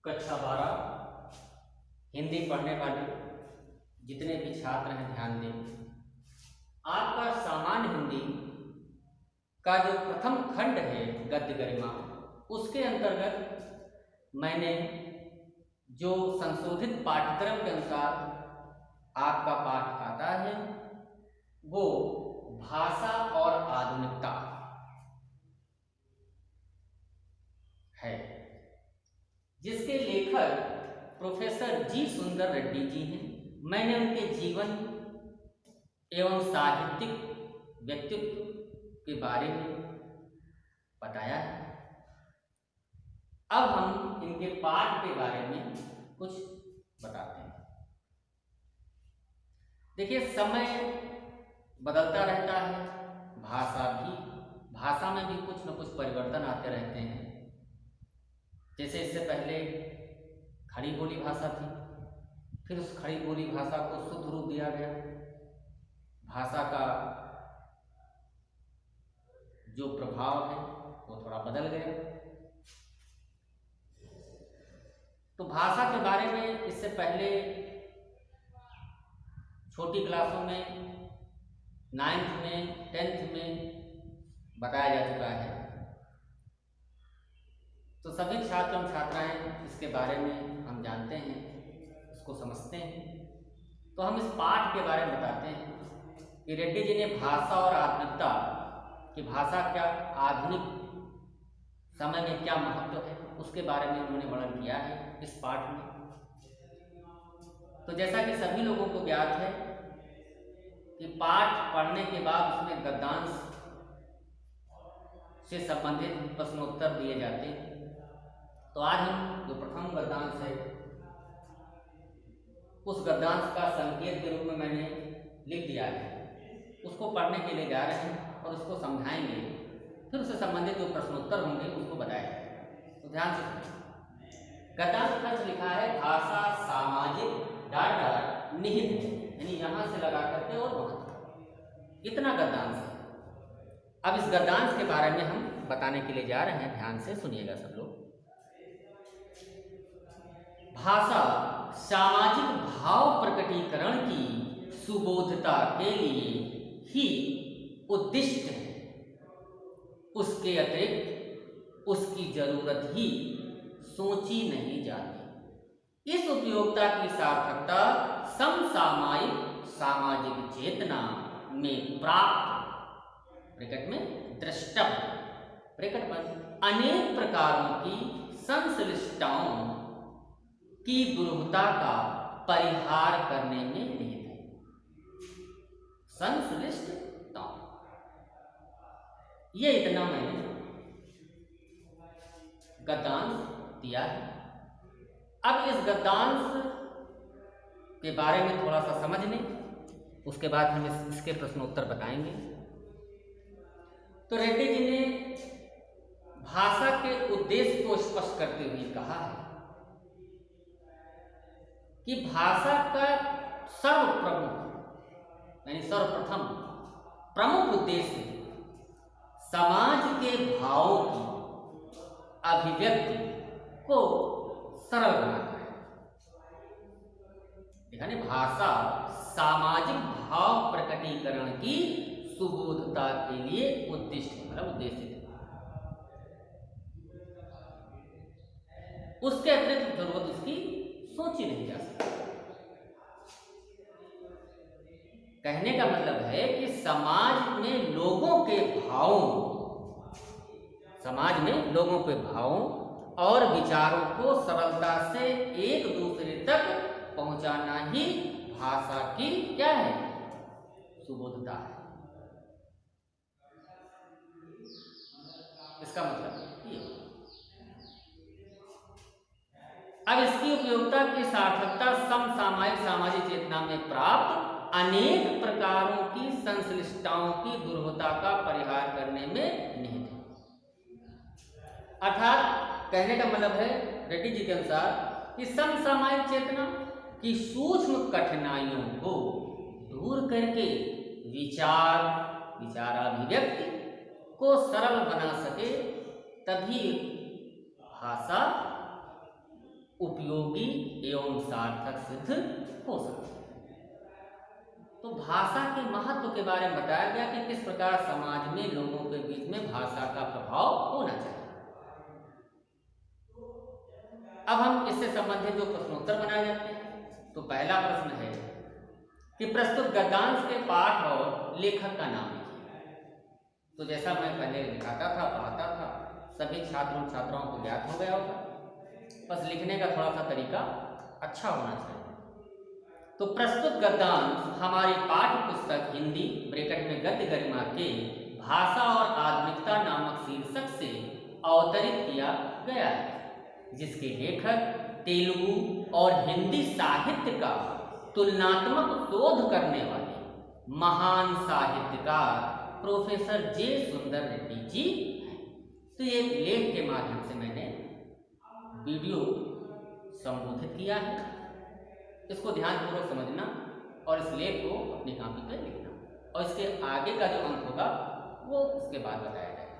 कक्षा 12 हिंदी पढ़ने वाले जितने भी छात्र हैं ध्यान दें। आपका सामान्य हिंदी का जो प्रथम खंड है गद्य गरिमा, उसके अंतर्गत मैंने जो संशोधित पाठ्यक्रम के अनुसार आपका पाठ आता है वो भाषा और आधुनिकता है, जिसके लेखक प्रोफेसर जी सुंदर रेड्डी जी हैं। मैंने उनके जीवन एवं साहित्यिक व्यक्तित्व के बारे में बताया है। अब हम इनके पाठ के बारे में कुछ बताते हैं। देखिए, समय बदलता रहता है, भाषा में भी कुछ न कुछ परिवर्तन आते रहते हैं। जैसे इससे पहले खड़ी बोली भाषा थी, फिर उस खड़ी बोली भाषा को शुद्ध रूप दिया गया। भाषा का जो प्रभाव है वो थोड़ा बदल गया। तो भाषा के बारे में इससे पहले छोटी क्लासों में 9th में 10th में बताया जा चुका है, तो सभी छात्र एवं छात्राएं इसके बारे में हम जानते हैं, इसको समझते हैं। तो हम इस पाठ के बारे में बताते हैं कि रेड्डी जी ने भाषा और आधुनिकता कि भाषा क्या आधुनिक समय में क्या महत्व है उसके बारे में उन्होंने वर्णन किया है इस पाठ में। तो जैसा कि सभी लोगों को ज्ञात है कि पाठ पढ़ने के बाद उसमें गद्यांश से संबंधित प्रश्नोत्तर दिए जाते हैं। तो आज हम जो प्रथम गद्यांश है उस गद्यांश का संकेत के रूप में मैंने लिख दिया है, उसको पढ़ने के लिए जा रहे हैं और उसको समझाएंगे, फिर उससे संबंधित जो प्रश्नोत्तर होंगे उसको बताएंगे। तो ध्यान से सुनिए। गद्यांश खर्च लिखा है भाषा सामाजिक डाटा निहित है, यानी यहाँ से लगा करके और वहाँ, इतना गद्यांश है। अब इस गद्यांश के बारे में हम बताने के लिए जा रहे हैं, ध्यान से सुनिएगा सब लोग। भाषा सामाजिक भाव प्रकटीकरण की सुबोधता के लिए ही उद्दिष्ट है, उसके अतिरिक्त उसकी जरूरत ही सोची नहीं जाती। इस उपयोगिता की सार्थकता समसामयिक सामाजिक चेतना में प्राप्त ब्रैकेट में द्रष्टव्य ब्रैकेट में अनेक प्रकारों की संश्लिष्टताओं की दुर्बलता का परिहार करने में निहित है। संश्लिष्टता, ये इतना मैंने गद्यांश दिया है। अब इस गद्यांश के बारे में थोड़ा सा समझ लें, उसके बाद हम इसके प्रश्नोत्तर बताएंगे। तो रेड्डी जी ने भाषा के उद्देश्य को स्पष्ट करते हुए कहा है कि भाषा का सर्वप्रथम प्रमुख उद्देश्य समाज के भावों की अभिव्यक्ति को सरल बनाना है। यानी भाषा सामाजिक भाव प्रकटीकरण की सुबोधता के लिए उद्दिष्ट मतलब उद्देश्य है। उसके अतिरिक्त जरूरत उसकी सोची नहीं जा सकती। कहने का मतलब है कि समाज में लोगों के भावों और विचारों को सरलता से एक दूसरे तक पहुंचाना ही भाषा की क्या है, सुबोधता है। इसका मतलब ये। अब इसकी उपयोगिता की सार्थकता समसामयिक सामाजिक चेतना में प्राप्त अनेक प्रकारों की संश्लिष्टताओं की दुर्बलता का परिहार करने में निहित है। अर्थात कहने का मतलब है रेड्डी जी के अनुसार कि समसामयिक चेतना की सूक्ष्म कठिनाइयों को दूर करके विचाराभिव्यक्ति को सरल बना सके, तभी भाषा उपयोगी एवं सार्थक सिद्ध हो सकते हैं। तो भाषा के महत्व के बारे में बताया गया कि किस प्रकार समाज में लोगों के बीच में भाषा का प्रभाव होना चाहिए। अब हम इससे संबंधित जो प्रश्नोत्तर बनाए जाते हैं, तो पहला प्रश्न है कि प्रस्तुत गद्यांश के पाठ और लेखक का नाम लिखिए। तो जैसा मैं पहले लिखाता था, पढ़ाता था, सभी छात्रों छात्राओं को ज्ञात हो गया होगा, बस लिखने का थोड़ा सा तरीका अच्छा होना चाहिए। तो प्रस्तुत गद्यांश हमारी पाठ्य पुस्तक हिंदी ब्रैकेट में गद्य गरिमा के भाषा और आधुनिकता नामक शीर्षक से अवतरित किया गया है, जिसके लेखक तेलुगु और हिंदी साहित्य का तुलनात्मक शोध करने वाले महान साहित्यकार प्रोफेसर जे सुंदर रेड्डी जी हैं। तो ये लेख के माध्यम से मैंने वीडियो संबोधित किया है, इसको ध्यानपूर्वक समझना और इस लेख को अपनी कॉपी पर लिखना, और इसके आगे का जो अंक होगा वो इसके बाद बताया जाएगा।